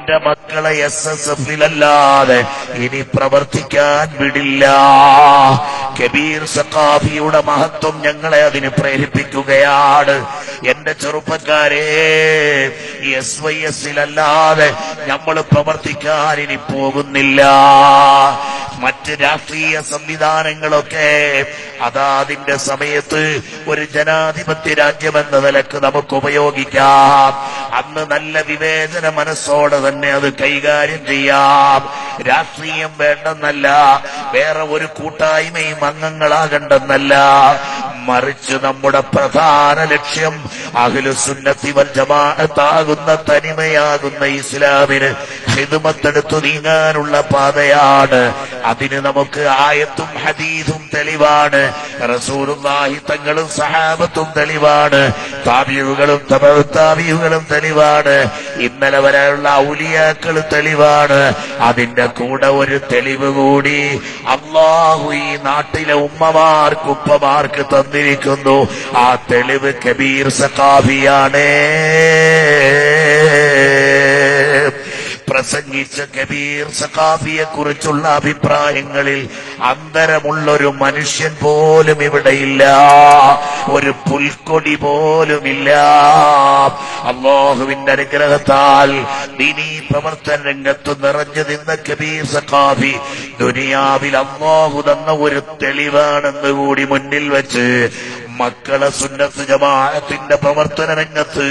എന്റെ മക്കളെ SSF-ലല്ലാതെ ഇനി പ്രവർത്തിക്കാൻ വിടില്ല. കബീർ സഖാഫിയുടെ മഹത്വം ഞങ്ങളെ അതിന് പ്രേരിപ്പിക്കുകയാണ്. എന്റെ ചെറുപ്പക്കാരെ, SYS-ലല്ലാതെ നമ്മൾ പ്രവർത്തിക്കാൻ ഇനി പോകുന്നില്ല. മറ്റ് രാഷ്ട്രീയ സംവിധാനങ്ങളൊക്കെ അതാതിന്റെ സമയത്ത് ഒരു ജനാധിപത്യ രാജ്യമെന്ന നിലക്ക് നമുക്ക് ഉപയോഗിക്കാം. അന്ന് നല്ല വിവേചന മനസ്സോടെ തന്നെ അത് കൈകാര്യം ചെയ്യാം. രാഷ്ട്രീയം വേണ്ടെന്നല്ല, വേറെ ഒരു കൂട്ടായ്മയും അംഗങ്ങളാകണ്ടെന്നല്ല, മറിച്ച് നമ്മുടെ പ്രധാന ലക്ഷ്യം അഹ്ലുസുന്നത്തി വൽ ജമാഅത്താകുന്ന തനിമയാകുന്ന ഇസ്ലാമിന് ഖിദ്മത്തെടുത്തു നീങ്ങാനുള്ള പാതയാണ്. അതിന് നമുക്ക് ആയത്തും ഹദീസും തെളിവാണ്, റസൂലുള്ളാഹി തങ്ങളും സഹാബത്തും തെളിവാണ്, താബിഈകളും തബഉ താബിഈകളും തെളിവാണ്, ഇന്നലെ വരെയുള്ള ഔലിയാക്കൾ തെളിവാണ്. അതിന്റെ കൂടെ ഒരു തെളിവ് കൂടി അല്ലാഹു ഈ നാട്ടിലെ ഉമ്മമാർക്ക് ഉപ്പമാർക്ക് തന്നിരിക്കുന്നു. ആ തെളിവ് കബീർ സഖാഫിയാണ്. പ്രസംഗിച്ച കബീർ സഖാഫിയെ കുറിച്ചുള്ള അഭിപ്രായങ്ങളിൽ അന്തരമുള്ളൊരു മനുഷ്യൻ പോലും ഇവിടെയില്ല, ഒരു പുൽക്കൊടി പോലുമില്ല. അല്ലാഹുവിന്റെ അനുഗ്രഹത്താൽ ദീനീ പ്രവർത്തന രംഗത്ത് നിറഞ്ഞു നിന്ന കബീർ സഖാഫി ദുനിയാവിൽ അല്ലാഹു തന്ന ഒരു തെളിവാണെന്ന് കൂടി മുന്നിൽ വെച്ച് മക്കളെ സുന്നത്ത് ജമാഅത്തിന്റെ പ്രവർത്തന രംഗത്ത്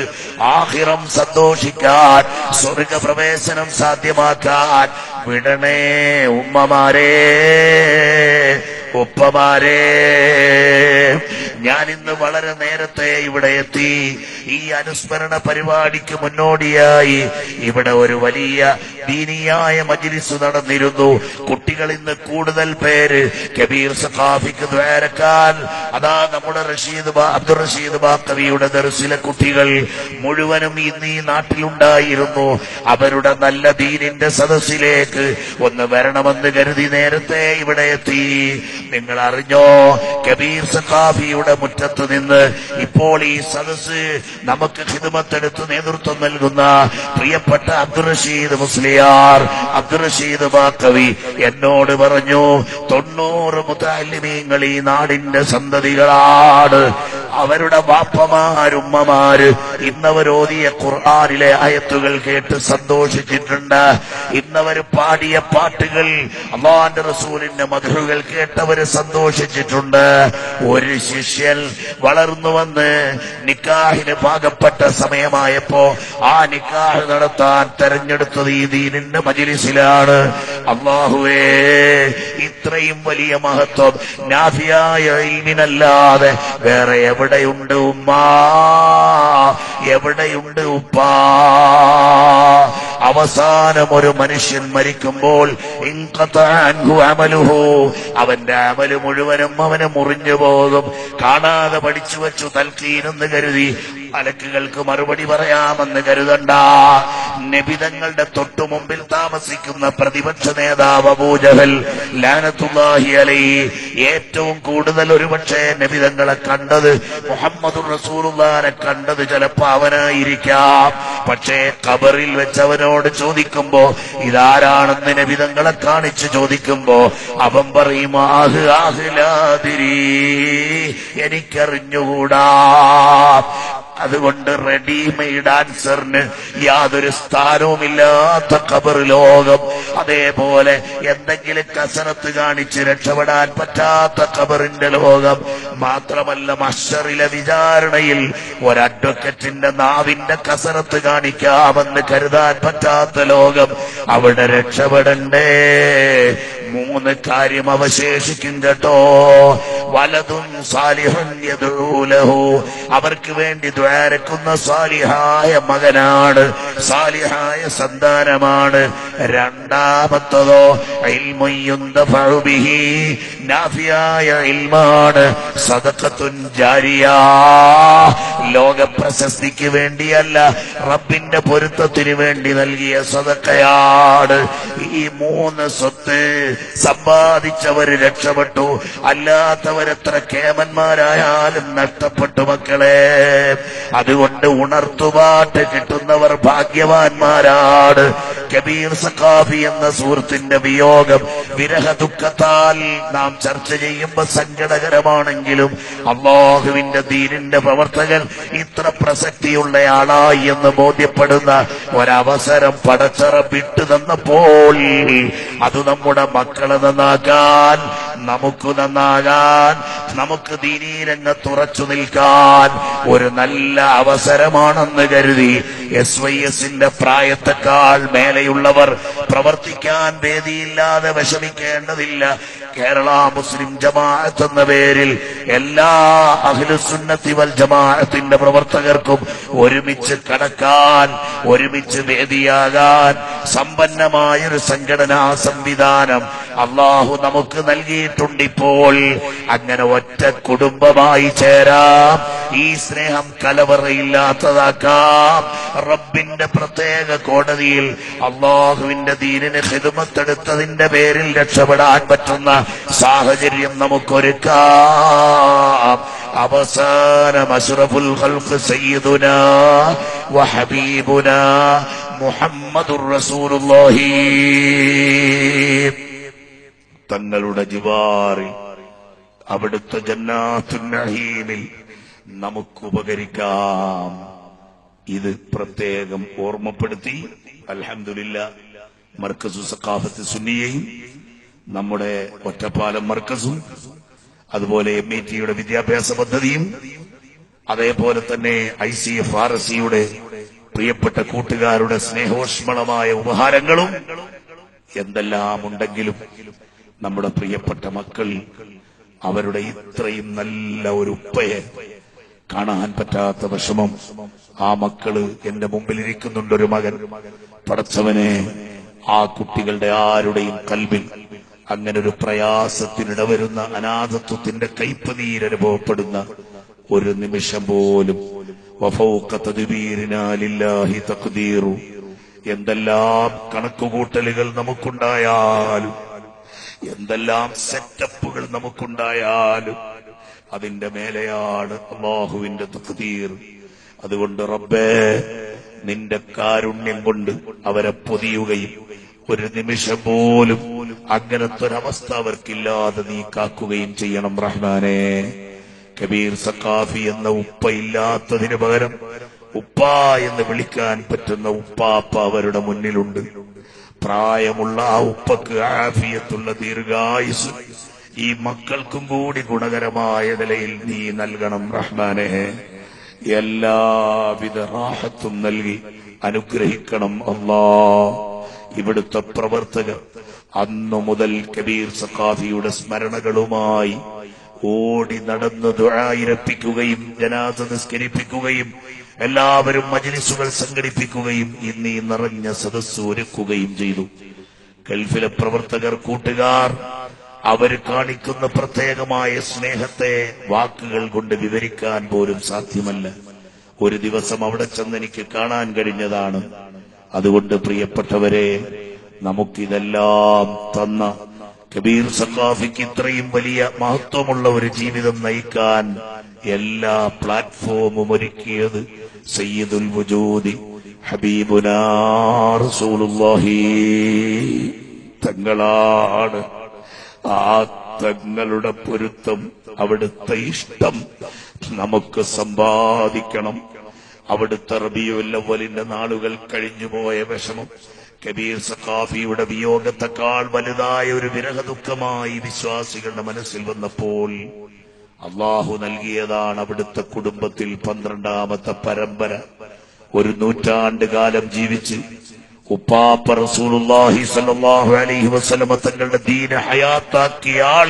ആഖിറം സന്തോഷിക്കാൻ, സ്വർഗപ്രവേശനം സാധ്യമാക്കാൻ വിടണേ ഉമ്മമാരെ, ഉപ്പമാരെ. ഞാൻ ഇന്ന് വളരെ നേരത്തെ ഇവിടെ എത്തി. ഈ അനുസ്മരണ പരിപാടിക്ക് മുന്നോടിയായി ഇവിടെ ഒരു വലിയ ദീനിയായ മജ്ലിസ് നടന്നിരുന്നു. കുട്ടികൾ ഇന്ന് കൂടുതൽ പേര് കബീർ സഖാഫിക്ക് ദ്വാരക്കാൻ, അതാ നമ്മുടെ അബ്ദുൾ റഷീദ് ബാക്കവിയുടെ ദർസിലെ കുട്ടികൾ മുഴുവനും ഇന്ന് ഈ നാട്ടിലുണ്ടായിരുന്നു. അവരുടെ നല്ല ദീനിന്റെ സദസ്സിലേക്ക് ഒന്ന് വരണമെന്ന് കരുതി നേരത്തെ ഇവിടെ എത്തി. നിങ്ങൾ അറിഞ്ഞോ, കബീർ സഖാഫിയുടെ മുറ്റത്ത് നിന്ന് ഇപ്പോൾ ഈ സദസ്സ് നമുക്ക് ഖിദ്മത്തെടുത്ത് നേതൃത്വം നൽകുന്ന പ്രിയപ്പെട്ട അബ്ദുൾ റഷീദ് മുസ്ലിയാർ, അബ്ദുൾ റഷീദ് ബാക്കവി എന്നോട് പറഞ്ഞു, 90 മുതഅല്ലിമീങ്ങൾ ഈ നാടിന്റെ സന്തതികളാണ്. അവരുടെ വാപ്പമാരുമ്മമാര് ഇന്നവരോതിയ ഖുർആനിലെ ആയത്തുകൾ കേട്ട് സന്തോഷിച്ചിട്ടുണ്ട്. ഇന്നവര് പാടിയ പാട്ടുകൾ, അല്ലാഹുവിന്റെ റസൂലിന്റെ മദ്ഹുകൾ കേട്ടവര് സന്തോഷിച്ചിട്ടുണ്ട്. ഒരു ശിഷ്യൻ വളർന്നു വന്ന് നിക്കാഹിന് പാകപ്പെട്ട സമയമായപ്പോ ആ നിക്കാഹ് നടത്താൻ തെരഞ്ഞെടുത്തത് ഈ ദീനിന്റെ മജ്ലിസിലാണ്. അല്ലാഹുവേ, ഇത്രയും വലിയ മഹത്വം നാഫിയായ ഇൽമിനല്ലാതെ വേറെ എവിടെയുണ്ട് ഉമ്മ, എവിടെയുണ്ട് ഉപ്പ? അവസാനം ഒരു മനുഷ്യൻ മരിക്കുമ്പോൾ അവന്റെ അമല് മുഴുവനും അവന് മുറിഞ്ഞു പോകും. കാണാതെ പഠിച്ചു വച്ചു തൽക്കീനെന്ന് കരുതി മലക്കുകൾക്ക് മറുപടി പറയാമെന്ന് കരുതണ്ട. നബിതങ്ങളുടെ തൊട്ടു മുമ്പിൽ താമസിക്കുന്ന പ്രതിപക്ഷ നേതാവ് അബൂജഹൽ ലഅനത്തുല്ലാഹി അലൈഹി ഏറ്റവും കൂടുതൽ ഒരുപക്ഷെ നബിതങ്ങളെ കണ്ടത്, മുഹമ്മദുർ റസൂലുള്ളാഹിനെ കണ്ടത് ചിലപ്പോ അവനായിരിക്കാം. പക്ഷേ ഖബറിൽ വെച്ചവനോട് ചോദിക്കുമ്പോ ഇതാരാണെന്ന് നബിതങ്ങളെ കാണിച്ച് ചോദിക്കുമ്പോ അവൻ പറയും, എനിക്കറിഞ്ഞുകൂടാ. അതുകൊണ്ട് റെഡിമെയ്ഡ് ആൻസറിന് യാതൊരു സ്ഥാനവുമില്ലാത്ത ഖബർ ലോകം, അതേപോലെ എന്തെങ്കിലും കസരത്ത് കാണിച്ച് രക്ഷപ്പെടാൻ പറ്റാത്ത ഖബറിന്റെ ലോകം, മാത്രമല്ല മഹ്ശറിലെ വിചാരണയിൽ ഒരു അഡ്വക്കറ്റിന്റെ നാവിന്റെ കസരത്ത് കാണിക്കാമെന്ന് കരുതാൻ പറ്റാത്ത ലോകം. അവിടെ രക്ഷപ്പെടണ്ടേ? 3 കാര്യം അവശേഷിക്കും കേട്ടോ. വലതും സാലിഹുൻ യദ്ഉ ലഹു, അവർക്ക് വേണ്ടി ദ്വാരക്കുന്ന സാലിഹായ മകനാണ്, സാലിഹായ സന്താനമാണ്. രണ്ടാമത്തതോ ഇൽമുൻ യുന്തഫഉ ബിഹി, നാഫിയായ ഇൽമാണ്, സദഖത്തുൻ ജാരിയ, ലോക പ്രശസ്തിക്ക് വേണ്ടിയല്ല റബ്ബിന്റെ പൊരുത്തത്തിന് വേണ്ടി നൽകിയ സദഖയാണ്. ഈ 3 സ്വത്ത് സമ്പാദിച്ചവര് രക്ഷപ്പെട്ടു, അല്ലാത്തവരെത്ര കേമന്മാരായാലും നഷ്ടപ്പെട്ടു മക്കളെ. അതുകൊണ്ട് ഉണർത്തുപാട്ട് കിട്ടുന്നവർ ഭാഗ്യവാന്മാരാണ്. കബീർ സഖാഫി എന്ന സുഹൃത്തിന്റെ വിയോഗം വിരഹ ദുഃഖത്താൽ നാം ചർച്ച ചെയ്യുമ്പോൾ സങ്കടകരമാണെങ്കിലും അല്ലാഹുവിന്റെ ദീനിന്റെ പ്രവർത്തകൻ ഇത്ര പ്രസക്തിയുള്ളയാളായി എന്ന് ബോധ്യപ്പെടുന്ന ഒരവസരം പടച്ചറ വിട്ടു തന്നപ്പോൾ അത് നമ്മുടെ മക്കളെ നന്നാക്കാൻ, നമുക്ക് നന്നാകാൻ, നമുക്ക് ദീനീ രംഗത്ത് ഉറച്ചു നിൽക്കാൻ ഒരു നല്ല അവസരമാണെന്ന് കരുതി SYSന്റെ പ്രായത്തെക്കാൾ മേലെയുള്ളവർ പ്രവർത്തിക്കാൻ വേദിയില്ലാതെ വിഷമിക്കേണ്ടതില്ല. കേരള മുസ്ലിം ജമാഅത്ത് എന്ന പേരിൽ എല്ലാ അഹ്ലുസുന്നത്തി വൽ ജമാഅത്തിന്റെ പ്രവർത്തകർക്കും ഒരുമിച്ച് കടക്കാൻ, ഒരുമിച്ച് വേദിയാകാൻ സമ്പന്നമായൊരു സംഘടനാ സംവിധാനം അല്ലാഹു നമുക്ക് നൽകിയിട്ടുണ്ട്. ഇപ്പോൾ അങ്ങനെ ഒറ്റ കുടുംബമായി ചേരാം, ഈ സ്നേഹം കലവറയില്ലാത്തതാക്കാം. റബ്ബിന്റെ പ്രത്യേക കോടതിയിൽ അല്ലാഹുവിന്റെ ദീനിന് ഖിദ്മത്തെടുത്തതിന്റെ പേരിൽ രക്ഷപ്പെടാൻ പറ്റുന്ന സാഹചര്യം നമുക്കൊരുക്കാം. അവസാനം അഷ്റഫുൽ ഖൽഖ് സയ്യിദുനാ വഹബീബുനാ മുഹമ്മദുർ റസൂലുള്ളാഹി തങ്ങളുടെ ജിവാറിൽ, അവിടുത്തെ ജന്നാത്തുൻ നഈമിൽ നമുക്ക് ഉപകരിക്കാം. ഇത് പ്രത്യേകം ഓർമ്മപ്പെടുത്തി അൽഹംദുലില്ലാഹ് മർക്കസു സഖാഫത്ത് സുന്നിയയും നമ്മുടെ ഒറ്റപ്പാലം മർക്കസും അതുപോലെ MITയുടെ വിദ്യാഭ്യാസ പദ്ധതിയും അതേപോലെ തന്നെ ICFRCയുടെ പ്രിയപ്പെട്ട കൂട്ടുകാരുടെ സ്നേഹോഷ്മളമായ ഉപഹാരങ്ങളും എന്തെല്ലാം ഉണ്ടെങ്കിലും നമ്മുടെ പ്രിയപ്പെട്ട മക്കൾ അവരുടെ ഇത്രയും നല്ല ഒരു ഉപ്പയെ കാണാൻ പറ്റാത്ത വിഷമം. ആ മക്കള് എന്റെ മുമ്പിലിരിക്കുന്നുണ്ട്, ഒരു മകൻ. പടച്ചവനെ, ആ കുട്ടികളുടെ ആരുടെയും കൽബിൽ അങ്ങനെ ഒരു പ്രയാസത്തിനിടവരുന്ന, അനാഥത്വത്തിന്റെ കയ്പ് നീരനുഭവപ്പെടുന്ന ഒരു നിമിഷം പോലും വഫൗഖ തദ്ബീരിനാ ലില്ലാഹി തഖ്ദീറു, എന്തെല്ലാം കണക്കുകൂട്ടലുകൾ നമുക്കുണ്ടായാലും, എന്തെല്ലാം സെറ്റപ്പുകൾ നമുക്കുണ്ടായാലും അതിന്റെ മേലെയാണ് അല്ലാഹുവിന്റെ തഖ്ദീർ. അതുകൊണ്ട് റബ്ബേ, നിന്റെ കാരുണ്യം കൊണ്ട് അവരെ പൊതിയുകയും ഒരു നിമിഷം പോലും അങ്ങനത്തെ ഒരവസ്ഥ അവർക്കില്ലാതെ നീ കാക്കുകയും ചെയ്യണം റഹ്മാനേ. കബീർ സഖാഫി എന്ന ഉപ്പ ഇല്ലാത്തതിന് പകരം ഉപ്പ എന്ന് വിളിക്കാൻ പറ്റുന്ന ഉപ്പാപ്പ അവരുടെ മുന്നിലുണ്ട്. പ്രായമുള്ള ആ ഉപ്പക്ക് ആഫിയത്തുള്ള ദീർഘായുസ് ഈ മക്കൾക്കും കൂടി ഗുണകരമായ നിലയിൽ നീ നൽകണം റഹ്മാനേ. എല്ലാവിധ റാഹത്തും നൽകി അനുഗ്രഹിക്കണം അല്ലാ. ഇവിടുത്തെ പ്രവർത്തകർ അന്നു മുതൽ കബീർ സഖാഫിയുടെ സ്മരണകളുമായി ഓടി നടന്ന് ദുആയിരപ്പിക്കുകയും ജനാസ നിസ്കരിപ്പിക്കുകയും എല്ലാവരും മജ്ലിസുകൾ സംഘടിപ്പിക്കുകയും ഇന്ന് ഈ നിറഞ്ഞ സദസ്സ് ഒരുക്കുകയും ചെയ്തു. ഗൾഫിലെ പ്രവർത്തകർ, കൂട്ടുകാർ, അവർ കാണിക്കുന്ന പ്രത്യേകമായ സ്നേഹത്തെ വാക്കുകൾ കൊണ്ട് വിവരിക്കാൻ പോലും സാധ്യമല്ല. ഒരു ദിവസം അവിടെ ചെന്ന് എനിക്ക് കാണാൻ കഴിഞ്ഞതാണ്. അതുകൊണ്ട് പ്രിയപ്പെട്ടവരെ, നമുക്കിതെല്ലാം തന്ന കബീർ സഖാഫിക്ക് ഇത്രയും വലിയ മഹത്വമുള്ള ഒരു ജീവിതം നയിക്കാൻ എല്ലാ പ്ലാറ്റ്ഫോമും ഒരുക്കിയത് സയ്യിദുൽ വജൂദി ഹബീബുനാ റസൂലുള്ളാഹി തങ്ങളാണ്. ആ തങ്ങളുടെ പൊരുത്തം, അവിടുത്തെ ഇഷ്ടം നമുക്ക് സമ്പാദിക്കണം. അവിടുത്തെ റബീഉൽ അവ്വലിന്റെ നാളുകൾ കഴിഞ്ഞുപോയ വിഷമം കബീർ സഖാഫിയുടെ വിയോഗത്തെക്കാൾ വലുതായ ഒരു വിരഹദുഃഖമായി വിശ്വാസികളുടെ മനസ്സിൽ വന്നപ്പോൾ അള്ളാഹു നൽകിയതാണ് അവിടുത്തെ കുടുംബത്തിൽ 12ാമത്തെ പരമ്പര. ഒരു നൂറ്റാണ്ട് കാലം ജീവിച്ച് ഉപ്പാപ്പ റസൂലുള്ളാഹി സ്വല്ലല്ലാഹു അലൈഹി വസല്ലമ തങ്ങളുടെ ദീന ഹയാത്താക്കിയാൾ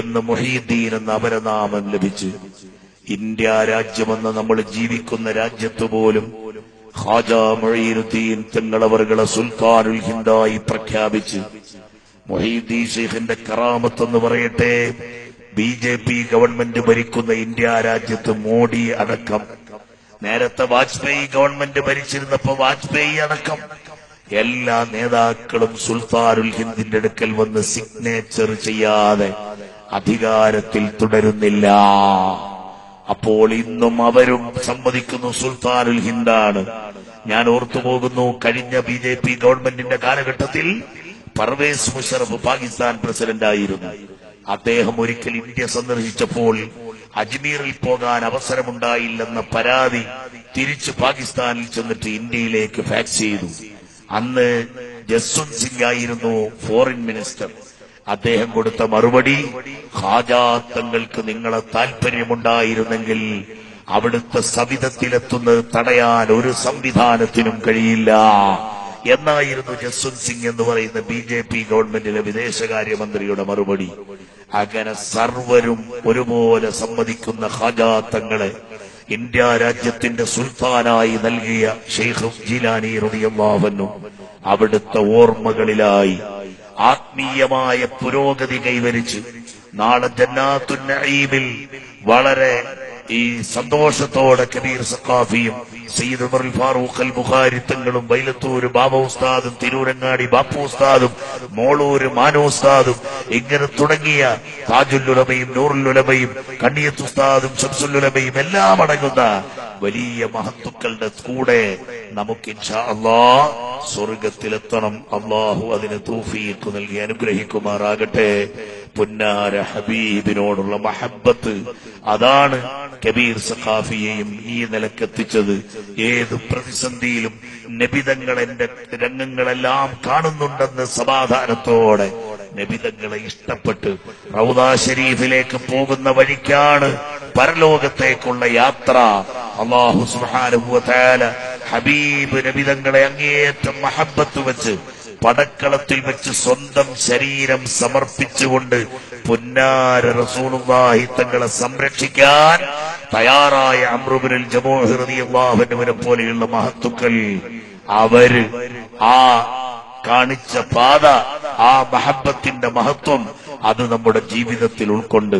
എന്ന് മുഹീദ്ദീൻ എന്ന അപരനാമം ലഭിച്ച് ഇന്ത്യ രാജ്യമെന്ന് നമ്മൾ ജീവിക്കുന്ന രാജ്യത്ത് പോലും ഖാജ മുഈനുദ്ദീൻ തങ്ങളവറുകളെ സുൽത്താനുൽ ഹിന്ദായി പ്രഖ്യാപിച്ച് മുഹീദ്ദീൻ ശൈഖിന്റെ കറാമത്ത് എന്ന് പറയട്ടെ, BJP ഗവൺമെന്റ് ഭരിക്കുന്ന ഇന്ത്യ രാജ്യത്ത് മോഡി അടക്കം, നേരത്തെ വാജ്പേയി ഗവൺമെന്റ് ഭരിച്ചിരുന്നപ്പോ വാജ്പേയി അടക്കം എല്ലാ നേതാക്കളും സുൽത്താനുൽ ഹിന്ദിന്റെ അടുക്കൽ വന്ന് സിഗ്നേച്ചർ ചെയ്യാതെ അധികാരത്തിൽ തുടരുന്നില്ല. അപ്പോൾ ഇന്നും അവരും സമ്മതിക്കുന്നു സുൽത്താനുൽ ഹിന്ദാണ്. ഞാൻ ഓർത്തുപോകുന്നു, കഴിഞ്ഞ BJP ഗവൺമെന്റിന്റെ കാലഘട്ടത്തിൽ പർവേസ് മുഷറഫ് പാകിസ്ഥാൻ പ്രസിഡന്റ് ആയിരുന്നു. അദ്ദേഹം ഒരിക്കൽ ഇന്ത്യ സന്ദർശിച്ചപ്പോൾ അജ്മീറിൽ പോകാൻ അവസരമുണ്ടായില്ലെന്ന പരാതി തിരിച്ച് പാകിസ്ഥാനിൽ ചെന്നിട്ട് ഇന്ത്യയിലേക്ക് ഫാക്സ് ചെയ്തു. അന്ന് ജസ്വന്ത് സിംഗ് ആയിരുന്നു ഫോറിൻ മിനിസ്റ്റർ. അദ്ദേഹം കൊടുത്ത മറുപടി, ഖാജാ തങ്ങൾക്ക് നിങ്ങളെ താല്പര്യമുണ്ടായിരുന്നെങ്കിൽ അവിടുത്തെ സവിധത്തിലെത്തുന്നത് തടയാൻ ഒരു സംവിധാനത്തിനും കഴിയില്ല എന്നായിരുന്നു ജസ്വന്ത് സിംഗ് എന്ന് പറയുന്ന BJP ഗവൺമെന്റിലെ വിദേശകാര്യമന്ത്രിയുടെ മറുപടി. അങ്ങനെ സർവരും ഒരുപോലെ സമ്മതിക്കുന്ന ഖാജാ തങ്ങളെ ഇന്ത്യ രാജ്യത്തിന്റെ സുൽത്താനായി നൽകിയ ഷെയ്ഖ് ജീലാനി റളിയല്ലാഹു അൻഹു അവിടുത്തെ ഓർമ്മകളിലായി ആത്മീയമായ പുരോഗതി കൈവരിച്ച് നാളെ ജന്നാത്തുൻ നഈമിൽ വളരെ ഈ സന്തോഷത്തോടെ കബീർ സഖാഫിയും സയ്യിദ് ഉമർ ഫാറൂഖ് അൽ ബുഖാരി തങ്ങളും വൈലത്തൂര് ബാബ ഉസ്താദും തിരൂരങ്ങാടി ബാപ്പു ഉസ്താദും മോളൂര് മാനു ഉസ്താദും ഇങ്ങനെ തുടങ്ങിയ താജുൽ ഉലമയും നൂറുൽ ഉലമയും കണ്ണിയത്ത് ഉസ്താദും ശംസുൽ ഉലമയും എല്ലാം അടങ്ങുന്ന വലിയ മഹത്തുക്കളുടെ കൂടെ നമുക്ക് ഇൻഷാ അല്ലാഹ് സ്വർഗത്തിലെത്തണം. അല്ലാഹു അതിന് തൗഫീഖ് നൽകി അനുഗ്രഹിക്കുമാറാകട്ടെ. പുന്നാര ഹബീബിനോടുള്ള മഹബ്ബത്ത് അതാണ് കബീർ സഖാഫിയെയും ഈ നിലക്കെത്തിച്ചത്. ഏത് പ്രതിസന്ധിയിലും നബിതങ്ങൾ എന്റെ രംഗങ്ങളെല്ലാം കാണുന്നുണ്ടെന്ന് സമാധാനത്തോടെ നബിതങ്ങളെ ഇഷ്ടപ്പെട്ട് റൗദാ ഷരീഫിലേക്ക് പോകുന്ന വഴിക്കാണ് പരലോകത്തേക്കുള്ള യാത്ര. അല്ലാഹു സുബ്ഹാനഹു വ തആല ഹബീബ് നബിതങ്ങളെ അങ്ങേയറ്റം മഹബ്ബത്ത് വെച്ച് പടക്കളത്തിൽ വെച്ച് സ്വന്തം ശരീരം സമർപ്പിച്ചുകൊണ്ട് പുന്നാര റസൂലുള്ളാഹി തങ്ങളെ സംരക്ഷിക്കാൻ തയ്യാറായ അംറു ഇബ്നുൽ ജമൂഹ് റളിയല്ലാഹു അൻഹുവിനെ പോലെയുള്ള മഹത്തുക്കൾ, അവര് ആ കാണിച്ച പാത, ആ മഹബ്ബത്തിന്റെ മഹത്വം അത് നമ്മുടെ ജീവിതത്തിൽ ഉൾക്കൊണ്ട്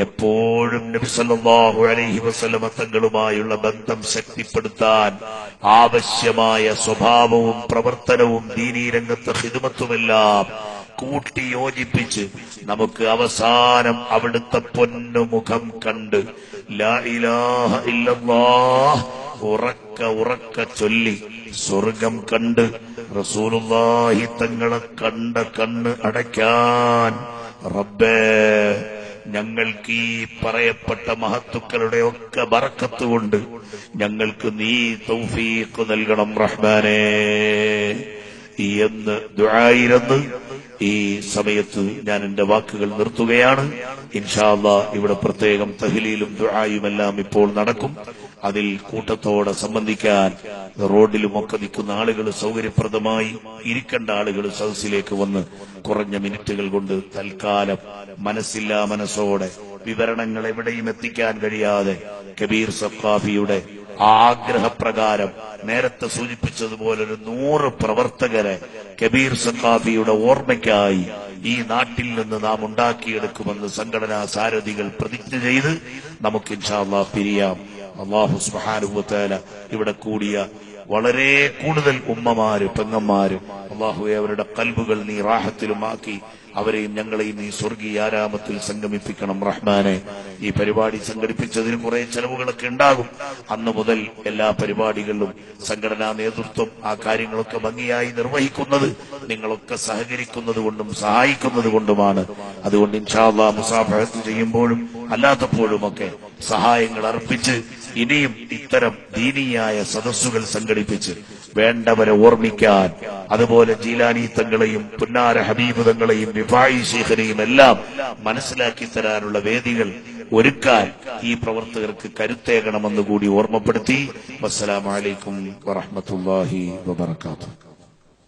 എപ്പോഴും നബി സല്ലല്ലാഹു അലൈഹി വസല്ലമ തങ്ങളുമായുള്ള ബന്ധം ശക്തിപ്പെടുത്താൻ ആവശ്യമായ സ്വഭാവവും പ്രവർത്തനവും ദീനീ രംഗത്തെ ഖിദ്മത്തുമെല്ലാം കൂട്ടിയോജിപ്പിച്ച് നമുക്ക് അവസാനം അവിടുത്തെ പൊന്നുമുഖം കണ്ട് ലാ ഇലാഹ ഇല്ലല്ലാഹ് ഉറക്ക ചൊല്ലി സ്വർഗം കണ്ട് റസൂലുള്ളാഹി തങ്ങളെ കണ്ട കണ്ണ് അടയ്ക്കാൻ റബ്ബേ ഞങ്ങൾക്ക് ഈ പറയപ്പെട്ട മഹത്തുക്കളുടെ ഒക്കെ ബറക്കത്ത് കൊണ്ട് ഞങ്ങൾക്ക് നീ തൗഫീഖ് നൽകണം റഹ്മാനേ എന്ന് ദുആയിരന്ന് ഈ സമയത്ത് ഞാൻ എന്റെ വാക്കുകൾ നിർത്തുകയാണ്. ഇൻഷാ അല്ലാഹ് ഇവിടെ പ്രത്യേകം തഹ്ലീലും ദുആയുമെല്ലാം ഇപ്പോൾ നടക്കും. അതിൽ കൂട്ടത്തോടെ സംബന്ധിക്കാൻ റോഡിലുമൊക്കെ നിൽക്കുന്ന ആളുകൾ, സൗകര്യപ്രദമായി ഇരിക്കേണ്ട ആളുകൾ സദസ്സിലേക്ക് വന്ന് കുറഞ്ഞ മിനിറ്റുകൾ കൊണ്ട് തൽക്കാലം മനസ്സില്ലാ മനസ്സോടെ വിവരണങ്ങൾ എവിടെയും എത്തിക്കാൻ കഴിയാതെ കബീർ സഖാഫിയുടെ ആഗ്രഹപ്രകാരം നേരത്തെ സൂചിപ്പിച്ചതുപോലെ ഒരു 100 പ്രവർത്തകരെ കബീർ സഖാഫിയുടെ ഓർമ്മയ്ക്കായി ഈ നാട്ടിൽ നിന്ന് നാം ഉണ്ടാക്കിയെടുക്കുമെന്ന് സംഘടനാ സാരഥികൾ പ്രതിജ്ഞ ചെയ്ത് നമുക്ക് ഇൻഷാ അല്ലാഹ് പിരിയാം. അല്ലാഹു സുബ്ഹാനഹു വ തആല ഇവിടെ കൂടിയ വളരെ കൂടുതൽ ഉമ്മമാര്, പെങ്ങന്മാര്, അല്ലാഹുവേ അവരുടെ ഖൽബുകൾ നീ റാഹത്തിലുമാക്കി അവരെയും ഞങ്ങളെയും നീ സ്വർഗീയ ആരാമത്തിൽ സംഗമിപ്പിക്കണം റഹ്മാനെ. ഈ പരിപാടി സംഘടിപ്പിച്ചതിന് കുറെ ചെലവുകളൊക്കെ ഉണ്ടാകും. അന്നു മുതൽ എല്ലാ പരിപാടികളിലും സംഘടനാ നേതൃത്വം ആ കാര്യങ്ങളൊക്കെ ഭംഗിയായി നിർവഹിക്കുന്നത് നിങ്ങളൊക്കെ സഹകരിക്കുന്നത് കൊണ്ടും സഹായിക്കുന്നത് കൊണ്ടുമാണ്. അതുകൊണ്ട് ഇൻഷാ അല്ലാഹ് മുസാഫഹത്ത് ചെയ്യുമ്പോഴും അല്ലാത്തപ്പോഴുമൊക്കെ സഹായങ്ങൾ അർപ്പിച്ച് ഇനിയും ഇത്തരം ദീനീയായ സദസ്സുകൾ സംഘടിപ്പിച്ച് വേണ്ടവരെ ഓർമ്മിക്കാൻ, അതുപോലെ ജീലാനി തങ്ങളെയും പുന്നാര ഹബീബ് തങ്ങളെയും റിഫായി ശൈഖിനെയും എല്ലാം മനസ്സിലാക്കി തരാനുള്ള വേദികൾ ഒരുക്കാൻ ഈ പ്രവർത്തകർക്ക് കരുത്തേകണമെന്ന് കൂടി ഓർമ്മപ്പെടുത്തി. അസ്സലാമു അലൈക്കും വറഹ്മത്തുള്ളാഹി വബറകാതുഹു.